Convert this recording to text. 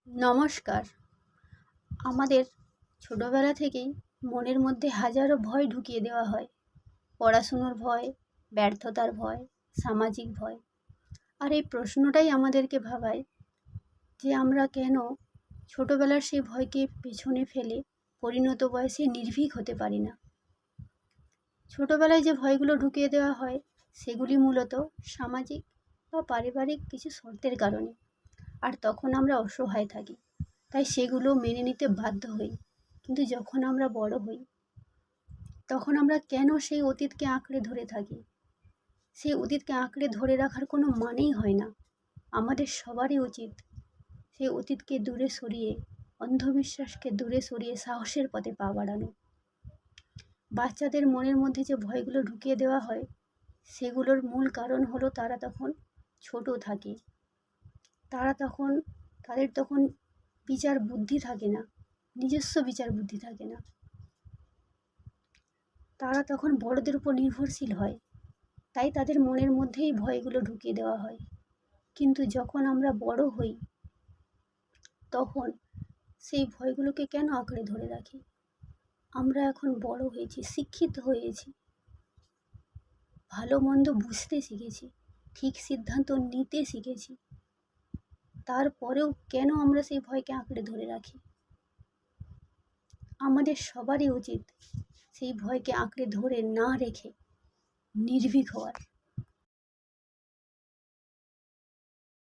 নমস্কার। আমাদের ছোটবেলা থেকেই মনের মধ্যে হাজারো ভয় ঢুকিয়ে দেওয়া হয়। পড়াশুনোর ভয়, ব্যর্থতার ভয়, সামাজিক ভয়। আর এই প্রশ্নটাই আমাদেরকে ভাবায় যে আমরা কেন ছোটবেলার সেই ভয়কে পেছনে ফেলে পরিণত বয়সে নির্ভীক হতে পারি না। ছোটবেলায় যে ভয়গুলো ঢুকিয়ে দেওয়া হয় সেগুলি মূলত সামাজিক বা পারিবারিক কিছু শর্তের কারণে। আর তখন আমরা অসহায় থাকি, তাই সেগুলো মেনে নিতে বাধ্য হই। কিন্তু যখন আমরা বড় হই তখন আমরা কেন সেই অতীতকে আঁকড়ে ধরে থাকি? সেই অতীতকে আঁকড়ে ধরে রাখার কোনো মানেই হয় না। আমাদের সবারই উচিত সেই অতীতকে দূরে সরিয়ে, অন্ধবিশ্বাসকে দূরে সরিয়ে সাহসের পথে পা বাড়ানো। বাচ্চাদের মনের মধ্যে যে ভয়গুলো ঢুকিয়ে দেওয়া হয় সেগুলোর মূল কারণ হলো তারা তখন ছোট থাকে। তাদের তখন বিচার বুদ্ধি থাকে না, নিজস্ব বিচার বুদ্ধি থাকে না। তারা তখন বড়দের উপর নির্ভরশীল হয়, তাই তাদের মনের মধ্যেই ভয়গুলো ঢুকিয়ে দেওয়া হয়। কিন্তু যখন আমরা বড় হই তখন সেই ভয়গুলোকে কেন আঁকড়ে ধরে রাখি? আমরা এখন বড় হয়েছি, শিক্ষিত হয়েছি, ভালো মন্দ বুঝতে শিখেছি, ঠিক সিদ্ধান্ত নিতে শিখেছি, তারপরেও কেন আমরা সেই ভয়কে আঁকড়ে ধরে রাখি? আমাদের সবারই উচিত সেই ভয়কে আঁকড়ে ধরে না রেখে নির্ভীক হওয়ার।